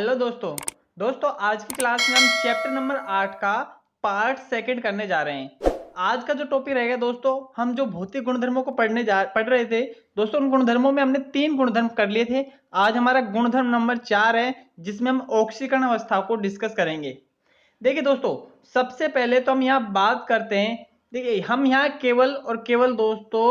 Hello दोस्तों। आज की क्लास में हम चैप्टर नंबर 8 का पार्ट सेकंड करने जा रहे हैं। आज का जो टॉपिक रहेगा दोस्तों, हम जो भौतिक गुणधर्मों को पढ़ रहे थे दोस्तों, उन गुणधर्मों में हमने 3 गुणधर्म कर लिए थे। आज हमारा गुणधर्म नंबर 4 है, जिसमें हम ऑक्सीकरण अवस्था को डिस्कस करेंगे। देखिए दोस्तों, सबसे पहले तो हम यहाँ बात करते हैं। देखिए, हम यहाँ केवल और केवल दोस्तों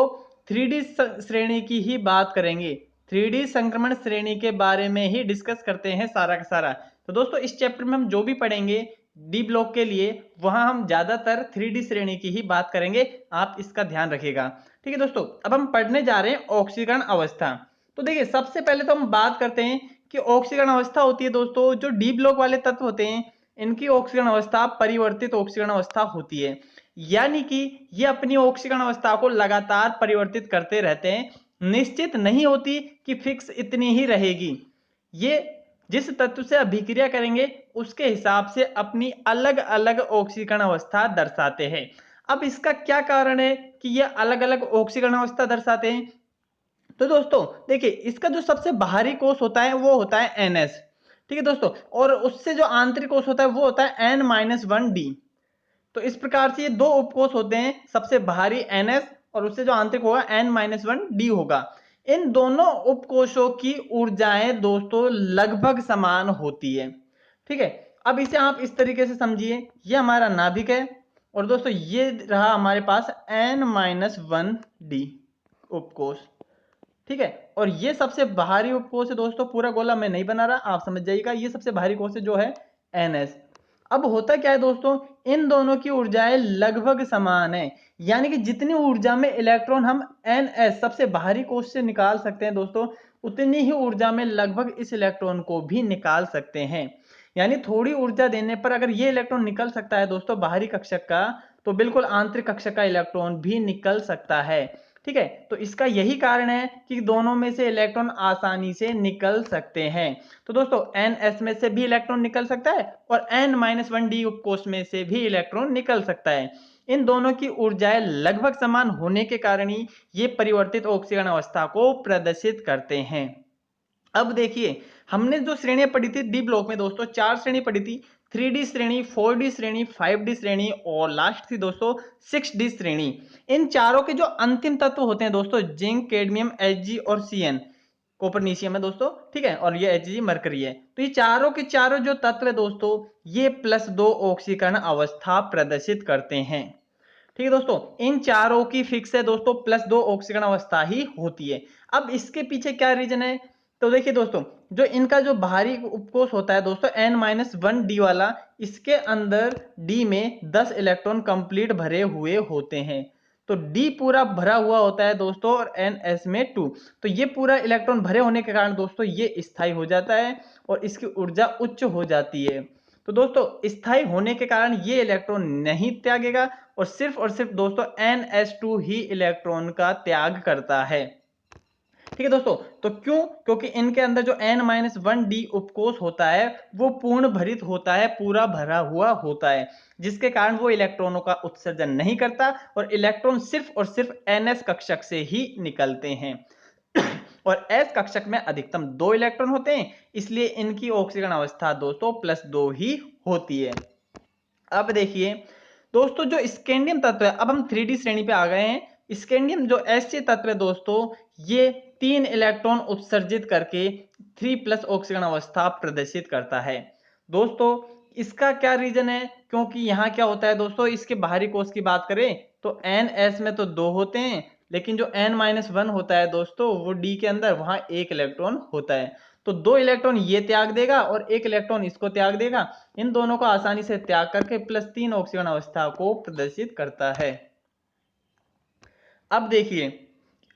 3D श्रेणी की ही बात करेंगे। 3D संक्रमण श्रेणी के बारे में ही डिस्कस करते हैं सारा का सारा। तो दोस्तों, इस चैप्टर में हम जो भी पढ़ेंगे डी ब्लॉक के लिए, वहां हम ज्यादातर 3D श्रेणी की ही बात करेंगे। आप इसका ध्यान रखिएगा। ठीक है दोस्तों, अब हम पढ़ने जा रहे हैं ऑक्सीकरण अवस्था। तो देखिए, सबसे पहले तो हम बात करते हैं कि ऑक्सीकरण अवस्था होती है दोस्तों, जो डी ब्लॉक वाले तत्व होते हैं, इनकी ऑक्सीकरण अवस्था परिवर्तित ऑक्सीकरण अवस्था होती है। यानी कि ये अपनी ऑक्सीकरण अवस्था को लगातार परिवर्तित करते रहते हैं, निश्चित नहीं होती कि फिक्स इतनी ही रहेगी। ये जिस तत्व से अभिक्रिया करेंगे उसके हिसाब से अपनी अलग अलग ऑक्सीकरण अवस्था दर्शाते हैं। अब इसका क्या कारण है कि ये अलग अलग ऑक्सीकरण अवस्था दर्शाते हैं? तो दोस्तों देखिए, इसका जो सबसे बाहरी कोश होता है वो होता है NS। ठीक है दोस्तों, और उससे जो आंतरिक कोश होता है वो होता है N-1D। तो इस प्रकार से ये दो उपकोष होते हैं, सबसे बाहरी NS और उससे जो आंतरिक होगा N-1D होगा। इन दोनों उपकोषों की ऊर्जाएं दोस्तों लगभग समान होती है। ठीक है, अब इसे आप इस तरीके से समझिए, ये हमारा नाभिक है और दोस्तों ये रहा हमारे पास N-1D उपकोष। ठीक है, और ये सबसे बाहरी उपकोष है दोस्तों। पूरा गोला मैं नहीं बना रहा, आप समझ जाइएगा। ये सबसे बाहरी कोष जो है NS। अब होता क्या है दोस्तों, इन दोनों की ऊर्जाएं लगभग समान है। यानी कि जितनी ऊर्जा में इलेक्ट्रॉन हम NS सबसे बाहरी कोष से निकाल सकते हैं दोस्तों, उतनी ही ऊर्जा में लगभग इस इलेक्ट्रॉन को भी निकाल सकते हैं। यानी थोड़ी ऊर्जा देने पर अगर ये इलेक्ट्रॉन निकल सकता है दोस्तों बाहरी कक्षक का, तो बिल्कुल आंतरिक कक्षक का इलेक्ट्रॉन भी निकल सकता है। ठीक है, तो इसका यही कारण है कि दोनों में से इलेक्ट्रॉन आसानी से निकल सकते हैं। तो दोस्तों NS में से भी इलेक्ट्रॉन निकल सकता है और N-1D उपकोष में से भी इलेक्ट्रॉन निकल सकता है। इन दोनों की ऊर्जाएं लगभग समान होने के कारण ही ये परिवर्तित ऑक्सीकरण अवस्था को प्रदर्शित करते हैं। अब देखिए, हमने जो श्रेणियां पढ़ी थी डी ब्लॉक में दोस्तों, 4 श्रेणी पढ़ी थी। 3D श्रेणी, 4D श्रेणी, 5D श्रेणी और लास्ट थी दोस्तों 6D श्रेणी। इन चारों के जो अंतिम तत्व होते हैं दोस्तों, जिंक, कैडमियम, Hg और Cn, कॉपरनीशियम है दोस्तों। ठीक है, और ये Hg मरकरी है। तो ये चारों के चारों जो तत्व है दोस्तों, ये +2 ऑक्सीकरण अवस्था प्रदर्शित करते हैं। ठीक है दोस्तों, इन चारों की फिक्स है दोस्तों +2 ऑक्सीकरण अवस्था ही होती है। अब इसके पीछे क्या रीजन है? तो देखिए दोस्तों, जो इनका जो बाहरी उपकोष होता है दोस्तों N-1D वाला, इसके अंदर D में 10 इलेक्ट्रॉन कंप्लीट भरे हुए होते हैं। तो D पूरा भरा हुआ होता है दोस्तों और NS में 2। तो ये पूरा इलेक्ट्रॉन भरे होने के कारण दोस्तों ये स्थायी हो जाता है और इसकी ऊर्जा उच्च हो जाती है। तो दोस्तों स्थायी होने के कारण ये इलेक्ट्रॉन नहीं त्यागेगा और सिर्फ दोस्तों NS2 ही इलेक्ट्रॉन का त्याग करता है। ठीक है दोस्तों, तो क्योंकि इनके अंदर जो N-1D उपकोष होता है वो पूर्ण भरित होता है, पूरा भरा हुआ होता है, जिसके कारण वो इलेक्ट्रॉनों का उत्सर्जन नहीं करता और इलेक्ट्रॉन सिर्फ NS कक्षक से ही निकलते हैं। और S कक्षक में अधिकतम 2 इलेक्ट्रॉन होते हैं, इसलिए इनकी ऑक्सीकरण अवस्था दोस्तों +2 ही होती है। अब देखिए दोस्तों, जो स्कैंडियम तत्व है, अब हम 3D श्रेणी पे आ गए हैं। स्कैंडियम जो ऐसे तत्व है दोस्तों, ये 3 इलेक्ट्रॉन उत्सर्जित करके 3+ ऑक्सीकरण अवस्था प्रदर्शित करता है। दोस्तों इसका क्या रीजन है? क्योंकि यहाँ क्या होता है दोस्तों, इसके बाहरी कोश की बात करें तो NS में तो 2 होते हैं, लेकिन जो N-1 होता है दोस्तों, वो D के अंदर वहां 1 इलेक्ट्रॉन होता है। तो 2 इलेक्ट्रॉन ये त्याग देगा और 1 इलेक्ट्रॉन इसको त्याग देगा। इन दोनों को आसानी से त्याग करके +3 ऑक्सीकरण अवस्था को प्रदर्शित करता है। अब देखिए,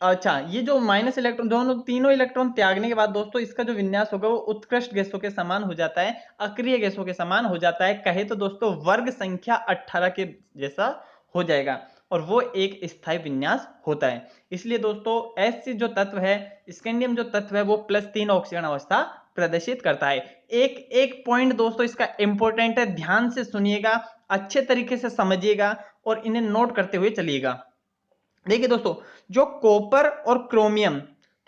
अच्छा, ये जो माइनस इलेक्ट्रॉन, दोनों तीनों इलेक्ट्रॉन त्यागने के बाद दोस्तों इसका जो विन्यास होगा वो उत्कृष्ट गैसों के समान हो जाता है, अक्रिय गैसों के समान हो जाता है। कहे तो दोस्तों वर्ग संख्या 18 के जैसा हो जाएगा और वो एक स्थायी विन्यास होता है। इसलिए दोस्तों ऐसे जो तत्व है, स्कैंडियम जो तत्व है, वो +3 ऑक्सीकरण अवस्था प्रदर्शित करता है। एक एक पॉइंट दोस्तों इसका इंपॉर्टेंट है, ध्यान से सुनिएगा, अच्छे तरीके से समझिएगा और इन्हें नोट करते हुए चलिएगा। देखिए दोस्तों, जो कॉपर और क्रोमियम,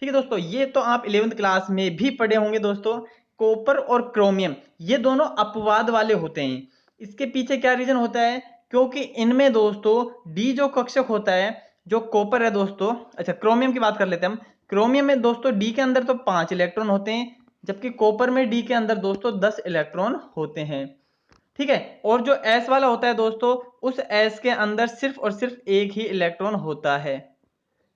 ठीक है दोस्तों, ये तो आप 11th क्लास में भी पढ़े होंगे दोस्तों। कॉपर और क्रोमियम ये दोनों अपवाद वाले होते हैं। इसके पीछे क्या रीजन होता है, क्योंकि इनमें दोस्तों डी जो कक्षक होता है, जो कॉपर है दोस्तों, अच्छा क्रोमियम की बात कर लेते हैं हम। क्रोमियम में दोस्तों डी के अंदर तो 5 इलेक्ट्रॉन होते हैं, जबकि कॉपर में डी के अंदर दोस्तों 10 इलेक्ट्रॉन होते हैं। ठीक है, और जो एस वाला होता है दोस्तों, उस एस के अंदर सिर्फ और सिर्फ एक ही इलेक्ट्रॉन होता है।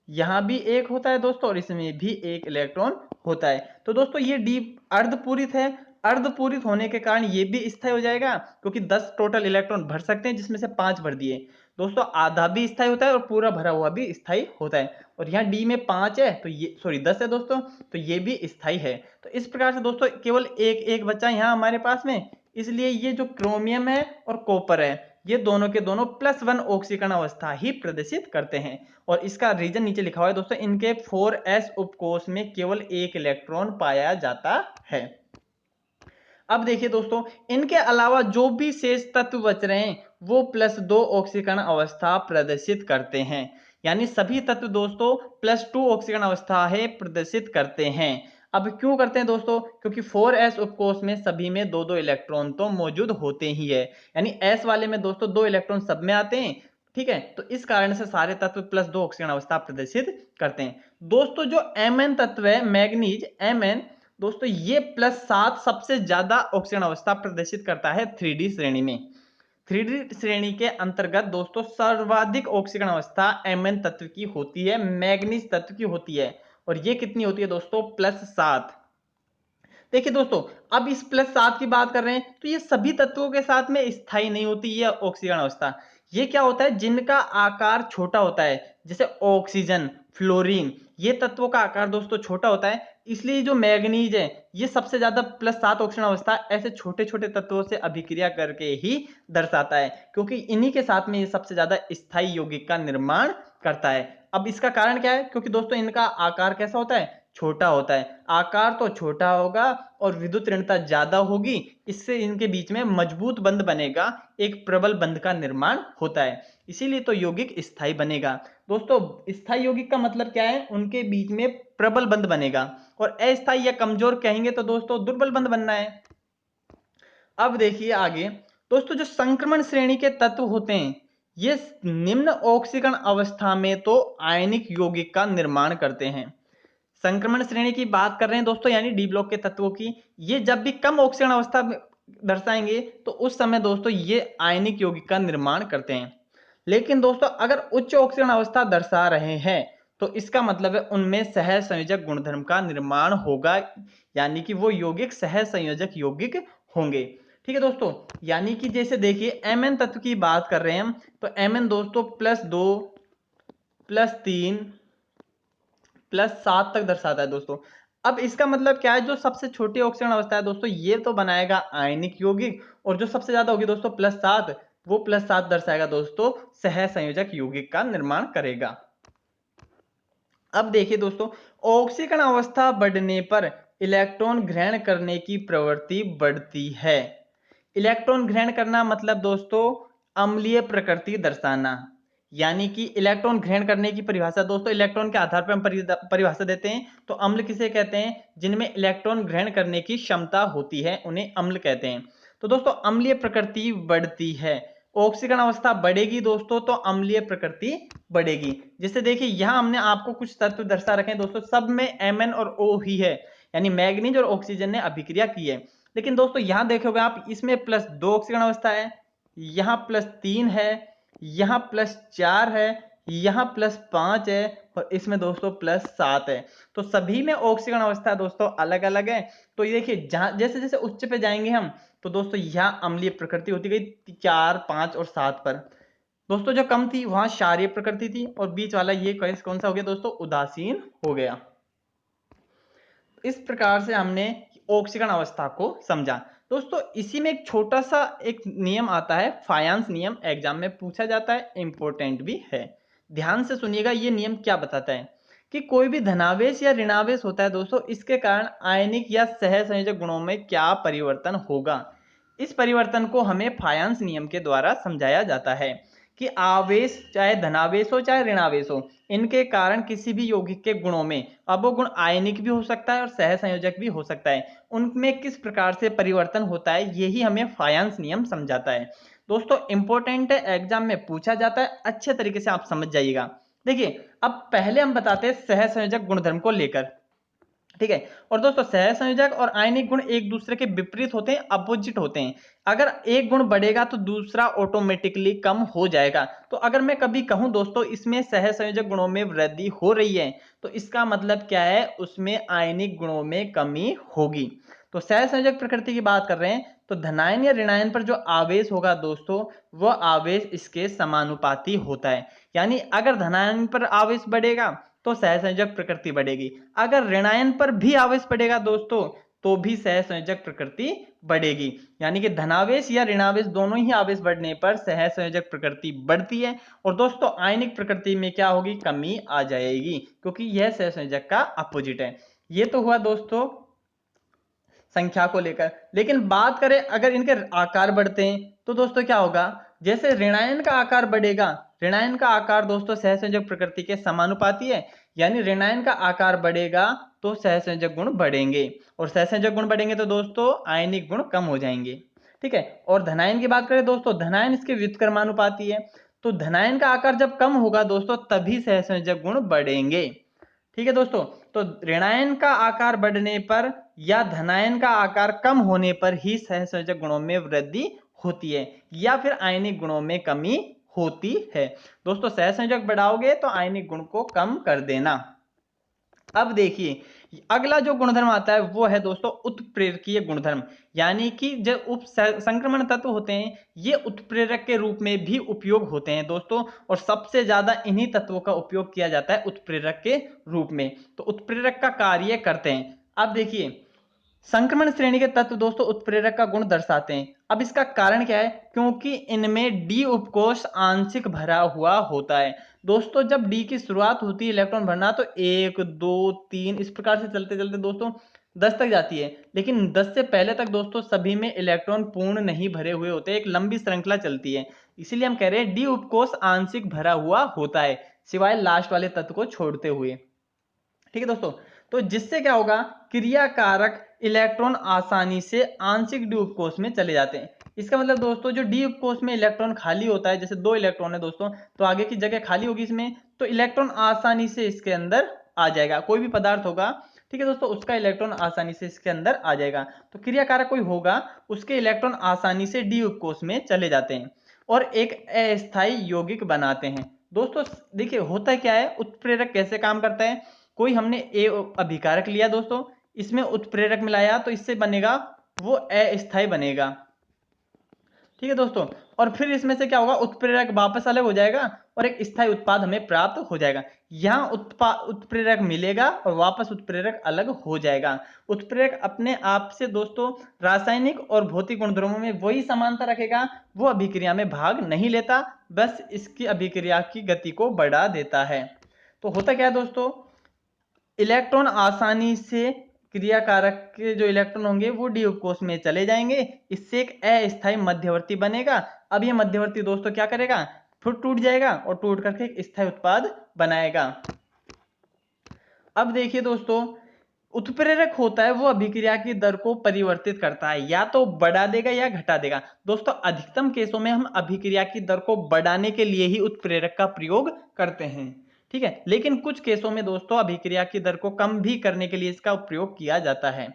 यहां भी एक होता है दोस्तों और इसमें भी एक इलेक्ट्रॉन होता है। तो दोस्तों ये डी अर्धपूरित है। अर्धपूरित होने के कारण ये भी स्थायी हो जाएगा, क्योंकि 10 टोटल इलेक्ट्रॉन भर सकते हैं, जिसमें से 5 भर दिए। दोस्तों आधा भी स्थायी होता है और पूरा भरा हुआ भी स्थायी होता है। और यहाँ डी में 5 है तो ये सॉरी 10 है दोस्तों, तो ये भी स्थायी है। तो इस प्रकार से दोस्तों केवल एक एक बचा यहाँ हमारे पास में। इसलिए ये जो क्रोमियम है और कॉपर है, ये दोनों के दोनों +1 ऑक्सीकरण अवस्था ही प्रदर्शित करते हैं। और इसका रीजन नीचे लिखा हुआ है दोस्तों, इनके 4s उपकोष में केवल एक इलेक्ट्रॉन पाया जाता है। अब देखिए दोस्तों, इनके अलावा जो भी शेष तत्व बच रहे हैं वो +2 ऑक्सीकरण अवस्था प्रदर्शित करते हैं। यानी सभी तत्व दोस्तों +2 ऑक्सीकरण अवस्था है प्रदर्शित करते हैं। अब क्यों करते हैं दोस्तों, क्योंकि 4s उपकोष में सभी में 2-2 इलेक्ट्रॉन तो मौजूद होते ही है। यानी s वाले में दोस्तों 2 इलेक्ट्रॉन सब में आते हैं। ठीक है, तो इस कारण से सारे तत्व +2 ऑक्सीकरण अवस्था प्रदर्शित करते हैं। दोस्तों जो Mn तत्व है, मैग्नीज Mn, दोस्तों ये +7 सबसे ज्यादा ऑक्सीजन अवस्था प्रदर्शित करता है 3D श्रेणी में। 3D श्रेणी के अंतर्गत दोस्तों सर्वाधिक ऑक्सीजन अवस्था Mn तत्व की होती है, मैग्नीज तत्व की होती है। और ये कितनी होती है दोस्तों, +7। देखिए दोस्तों, अब इस +7 की बात कर रहे हैं तो ये सभी तत्वों के साथ में स्थायी नहीं होती है ऑक्सीजन अवस्था। ये क्या होता है, जिनका आकार छोटा होता है, जैसे ऑक्सीजन, फ्लोरीन, ये तत्वों का आकार दोस्तों छोटा होता है। इसलिए जो मैग्नीज है ये सबसे ज्यादा +7 ऑक्सीजन अवस्था ऐसे छोटे छोटे तत्वों से अभिक्रिया करके ही दर्शाता है, क्योंकि इन्हीं के साथ में ये सबसे ज्यादा स्थायी यौगिक का निर्माण करता है। अब इसका कारण क्या है, क्योंकि दोस्तों इनका आकार कैसा होता है, छोटा होता है। आकार तो छोटा होगा और विद्युत ऋणता ज्यादा होगी, इससे इनके बीच में मजबूत बंध बनेगा, एक प्रबल बंध का निर्माण होता है। इसीलिए तो यौगिक स्थायी बनेगा। दोस्तों स्थायी यौगिक का मतलब क्या है, उनके बीच में प्रबल बंध बनेगा। और अस्थायी या कमजोर कहेंगे तो दोस्तों दुर्बल बंध बनना है। अब देखिए आगे दोस्तों, जो संक्रमण श्रेणी के तत्व होते हैं ये निम्न ऑक्सीकरण अवस्था में तो आयनिक यौगिक का निर्माण करते हैं। संक्रमण श्रेणी की बात कर रहे हैं दोस्तों, यानी डी ब्लॉक के तत्वों की। ये जब भी कम ऑक्सीकरण अवस्था दर्शाएंगे तो उस समय दोस्तों ये आयनिक यौगिक का निर्माण करते हैं। लेकिन दोस्तों अगर उच्च ऑक्सीकरण अवस्था दर्शा रहे हैं तो इसका मतलब है उनमें सह संयोजक गुणधर्म का निर्माण होगा, यानी कि वो यौगिक सह संयोजक यौगिक होंगे। ठीक है दोस्तों, यानी कि जैसे देखिए Mn तत्व की बात कर रहे हैं हम, तो Mn दोस्तों +2 +3 +7 तक दर्शाता है दोस्तों। अब इसका मतलब क्या है, जो सबसे छोटी ऑक्सीजन अवस्था है दोस्तों ये तो बनाएगा आयनिक यौगिक, और जो सबसे ज्यादा होगी दोस्तों +7, वो +7 दर्शाएगा दोस्तों सह संयोजक यौगिक का निर्माण करेगा। अब देखिए दोस्तों, ऑक्सीकरण अवस्था बढ़ने पर इलेक्ट्रॉन ग्रहण करने की प्रवृत्ति बढ़ती है। इलेक्ट्रॉन ग्रहण करना मतलब दोस्तों अम्लीय प्रकृति दर्शाना। यानी कि इलेक्ट्रॉन ग्रहण करने की परिभाषा दोस्तों इलेक्ट्रॉन के आधार पर हम परिभाषा देते हैं। तो अम्ल किसे कहते हैं, जिनमें इलेक्ट्रॉन ग्रहण करने की क्षमता होती है उन्हें अम्ल कहते हैं। तो दोस्तों अम्लीय प्रकृति बढ़ती है, ऑक्सीकरण अवस्था बढ़ेगी दोस्तों तो अम्लीय प्रकृति बढ़ेगी। जैसे देखिए यहाँ हमने आपको कुछ तत्व दर्शा रखे हैं दोस्तों, सब में Mn और O ही है, यानी मैग्नीज और ऑक्सीजन ने अभिक्रिया की है। लेकिन दोस्तों यहाँ देखोगे आप, इसमें +2 ऑक्सीकरण अवस्था है, यहाँ +3 है, यहाँ +4 है, यहाँ +5 है, और इसमें दोस्तों +7 है। तो सभी में ऑक्सीकरण अवस्था दोस्तों अलग अलग है। तो ये देखिए जहां जैसे जैसे उच्च पे जाएंगे हम, तो दोस्तों यहाँ अम्लीय प्रकृति होती गई 4, 5 और 7 पर। दोस्तों जो कम थी वहां क्षारीय प्रकृति थी, और बीच वाला ये कौन सा हो गया दोस्तों, उदासीन हो गया। इस प्रकार से हमने ऑक्सीकरण अवस्था को समझा। दोस्तों इसी में एक छोटा सा एक नियम आता है, फायांस नियम, एग्जाम में पूछा जाता है, इंपॉर्टेंट भी है। ध्यान से सुनिएगा, ये नियम क्या बताता है कि कोई भी धनावेश या ऋणावेश होता है दोस्तों, इसके कारण आयनिक या सह संयोजक गुणों में क्या परिवर्तन होगा। इस परिवर्तन को हमें फायांस नियम के द्वारा समझाया जाता है कि आवेश चाहे धनावेश हो चाहे ऋणावेश हो, इनके कारण किसी भी यौगिक के गुणों में, अब वो गुण आयनिक भी हो सकता है और सहसंयोजक भी हो सकता है, उनमें किस प्रकार से परिवर्तन होता है, यही हमें फायंस नियम समझाता है। दोस्तों इंपॉर्टेंट है, एग्जाम में पूछा जाता है, अच्छे तरीके से आप समझ जाइएगा। देखिए अब पहले हम बताते हैं सहसंयोजक गुणधर्म को लेकर, ठीक है। और दोस्तों सहसंयोजक और आयनिक गुण एक दूसरे के विपरीत होते हैं, अपोजिट होते हैं। अगर एक गुण बढ़ेगा तो दूसरा ऑटोमेटिकली कम हो जाएगा। तो अगर मैं कभी कहूं दोस्तों इसमें सहसंयोजक गुणों में वृद्धि हो रही है, तो इसका मतलब क्या है, उसमें आयनिक गुणों में कमी होगी। तो सहसंयोजक प्रकृति की बात कर रहे हैं, तो धनायन या ऋणायन पर जो आवेश होगा दोस्तों, वह आवेश इसके समानुपाती होता है। यानी अगर धनायन पर आवेश बढ़ेगा तो सहसंयोजक प्रकृति बढ़ेगी, अगर ऋणायन पर भी आवेश बढ़ेगा दोस्तों तो भी सहसंयोजक प्रकृति बढ़ेगी। यानी कि धनावेश या ऋणावेश दोनों ही आवेश बढ़ने पर सहसंयोजक प्रकृति बढ़ती है, और दोस्तों आयनिक प्रकृति में क्या होगी, कमी आ जाएगी, क्योंकि यह सहसंयोजक का अपोजिट है। ये तो हुआ दोस्तों संख्या को लेकर। लेकिन बात करें अगर इनके आकार बढ़ते हैं तो दोस्तों क्या होगा, जैसे ऋणायन का आकार बढ़ेगा, ऋणायन का आकार दोस्तों सहसंयोजक प्रकृति के समानुपाती है, यानी ऋणायन का आकार बढ़ेगा तो सहसंयोजक गुण बढ़ेंगे, और सहसंयोजक गुण बढ़ेंगे तो दोस्तों आयनिक गुण कम हो जाएंगे, ठीक है। और धनायन की बात करें दोस्तों, धनायन इसके व्युत्क्रमानुपाती है, तो धनायन का आकार जब कम होगा दोस्तों तभी सहसंयोजक गुण बढ़ेंगे, ठीक है दोस्तों। तो ऋणायन का आकार बढ़ने पर या धनायन का आकार कम होने पर ही सहसंयोजक गुणों में वृद्धि होती है, या फिर आयनिक गुणों में कमी होती है। दोस्तों सहसंयोजक बढ़ाओगे तो आयनिक गुण को कम कर देना। अब देखिए अगला जो गुणधर्म आता है वो है दोस्तों उत्प्रेरकीय गुणधर्म, यानी कि जो उप संक्रमण तत्व होते हैं ये उत्प्रेरक के रूप में भी उपयोग होते हैं दोस्तों, और सबसे ज्यादा इन्हीं तत्वों का उपयोग किया जाता है उत्प्रेरक के रूप में। तो उत्प्रेरक का कार्य करते हैं। अब देखिए संक्रमण श्रेणी के तत्व दोस्तों उत्प्रेरक का गुण दर्शाते हैं। अब इसका कारण क्या है, क्योंकि इनमें डी उपकोष आंशिक भरा हुआ होता है। दोस्तों जब डी की शुरुआत होती है इलेक्ट्रॉन भरना तो 1 2 3 इस प्रकार से चलते चलते दोस्तों 10 तक जाती है, लेकिन 10 से पहले तक दोस्तों सभी में इलेक्ट्रॉन पूर्ण नहीं भरे हुए होते, एक लंबी श्रृंखला चलती है। इसीलिए हम कह रहे हैं डी उपकोष आंशिक भरा हुआ होता है, सिवाय लास्ट वाले तत्व को छोड़ते हुए, ठीक है दोस्तों। तो जिससे क्या होगा, क्रियाकारक इलेक्ट्रॉन आसानी से आंशिक डी उपकोष में चले जाते हैं। इसका मतलब दोस्तों जो डी उपकोष में इलेक्ट्रॉन खाली होता है, जैसे 2 इलेक्ट्रॉन है दोस्तों, तो आगे की जगह खाली होगी इसमें, तो इलेक्ट्रॉन आसानी से इसके अंदर आ जाएगा। कोई भी पदार्थ होगा, ठीक है दोस्तों, उसका इलेक्ट्रॉन आसानी से इसके अंदर आ जाएगा। तो क्रियाकारक कोई होगा उसके इलेक्ट्रॉन आसानी से डी उपकोष में चले जाते हैं और एक अस्थायी यौगिक बनाते हैं। दोस्तों देखिए होता क्या है, उत्प्रेरक कैसे काम करता है, कोई हमने ए अभिकारक लिया दोस्तों, इसमें उत्प्रेरक मिलाया तो इससे बनेगा वो अस्थायी बनेगा, ठीक है दोस्तों। और फिर इसमें से क्या होगा, उत्प्रेरक वापस अलग हो जाएगा और एक स्थायी उत्पाद हमें प्राप्त हो जाएगा। यहाँ उत्प्रेरक मिलेगा और वापस उत्प्रेरक अलग हो जाएगा। उत्प्रेरक अपने आप से दोस्तों रासायनिक और भौतिक गुणधर्मों में वही समानता रखेगा, वो अभिक्रिया में भाग नहीं लेता, बस इसकी अभिक्रिया की गति को बढ़ा देता है। तो होता क्या है दोस्तों, इलेक्ट्रॉन आसानी से क्रियाकारक के जो इलेक्ट्रॉन होंगे वो डी उपकोष में चले जाएंगे, इससे एक अस्थायी मध्यवर्ती बनेगा। अब ये मध्यवर्ती दोस्तों क्या करेगा, फिर टूट जाएगा और टूट करके एक स्थायी उत्पाद बनाएगा। अब देखिए दोस्तों उत्प्रेरक होता है वो अभिक्रिया की दर को परिवर्तित करता है, या तो बढ़ा देगा या घटा देगा। दोस्तों अधिकतम केसों में हम अभिक्रिया की दर को बढ़ाने के लिए ही उत्प्रेरक का प्रयोग करते हैं, ठीक है। लेकिन कुछ केसों में दोस्तों अभिक्रिया की दर को कम भी करने के लिए इसका उपयोग किया जाता है,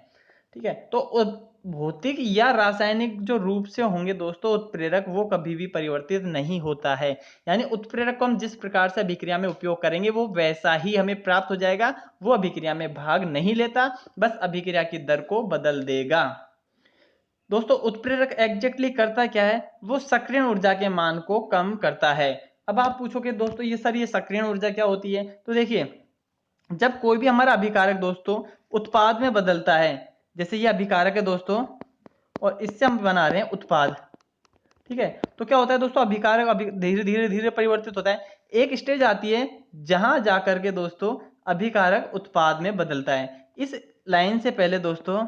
ठीक है। तो भौतिक या रासायनिक जो रूप से होंगे दोस्तों उत्प्रेरक, वो कभी भी परिवर्तित नहीं होता है। यानी उत्प्रेरक को हम जिस प्रकार से अभिक्रिया में उपयोग करेंगे वो वैसा ही हमें प्राप्त हो जाएगा, वो अभिक्रिया में भाग नहीं लेता, बस अभिक्रिया की दर को बदल देगा। दोस्तों उत्प्रेरक एग्जैक्टली करता क्या है, वो सक्रियण ऊर्जा के मान को कम करता है। अब आप पूछोगे दोस्तों ये सर ये सक्रियण ऊर्जा क्या होती है, तो देखिए जब कोई भी हमारा अभिकारक दोस्तों उत्पाद में बदलता है, जैसे ये अभिकारक है दोस्तों और इससे हम बना रहे हैं उत्पाद, ठीक है। तो क्या होता है दोस्तों, अभिकारक अभी धीरे धीरे धीरे परिवर्तित होता है, एक स्टेज आती है जहां जाकर के दोस्तों अभिकारक उत्पाद में बदलता है। इस लाइन से पहले दोस्तों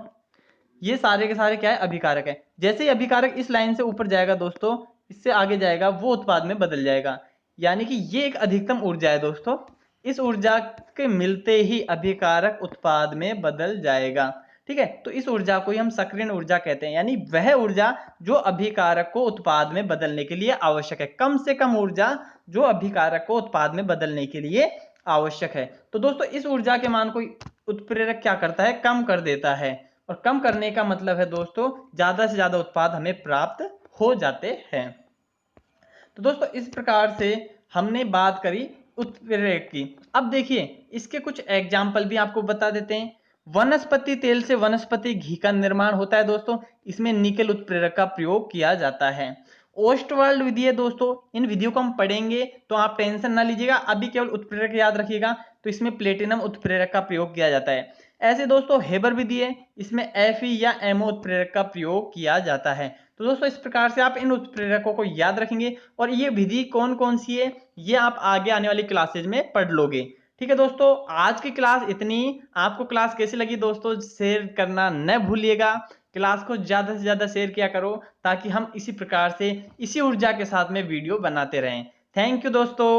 ये सारे के सारे क्या है, अभिकारक है। जैसे ही अभिकारक इस लाइन से ऊपर जाएगा दोस्तों इससे आगे जाएगा वो उत्पाद में बदल जाएगा। यानी कि ये एक अधिकतम ऊर्जा है दोस्तों। इस ऊर्जा के मिलते ही अभिकारक उत्पाद में बदल जाएगा। ठीक है, तो इस ऊर्जा को ही हम सक्रियण ऊर्जा कहते हैं, यानी वह ऊर्जा जो अभिकारक को उत्पाद में बदलने के लिए आवश्यक है। कम से कम ऊर्जा जो अभिकारक को उत्पाद में बदलने के लिए आवश्यक है। तो दोस्तों इस ऊर्जा के मान को उत्प्रेरक क्या करता है, कम कर देता है। और कम करने का मतलब है दोस्तों ज्यादा से ज्यादा उत्पाद हमें प्राप्त हो जाते हैं। तो दोस्तों इस प्रकार से हमने बात करी उत्प्रेरक की। अब देखिए इसके कुछ एग्जाम्पल भी आपको बता देते हैं। वनस्पति तेल से वनस्पति घी का निर्माण होता है दोस्तों, इसमें निकेल उत्प्रेरक का प्रयोग किया जाता है। ओस्टवाल्ड विधि है दोस्तों, इन विधियों को हम पढ़ेंगे तो आप टेंशन ना लीजिएगा, अभी केवल उत्प्रेरक याद रखिएगा। तो इसमें प्लेटिनम उत्प्रेरक का प्रयोग किया जाता है। ऐसे दोस्तों हेबर विधि है, इसमें Fe या MO उत्प्रेरक का प्रयोग किया जाता है। तो दोस्तों इस प्रकार से आप इन उत्प्रेरकों को याद रखेंगे और ये विधि कौन कौन सी है ये आप आगे आने वाली क्लासेज में पढ़ लोगे। ठीक है दोस्तों, आज की क्लास इतनी। आपको क्लास कैसी लगी दोस्तों, शेयर करना न भूलिएगा। क्लास को ज्यादा से ज्यादा शेयर किया करो ताकि हम इसी प्रकार से इसी ऊर्जा के साथ में वीडियो बनाते रहें। थैंक यू दोस्तों।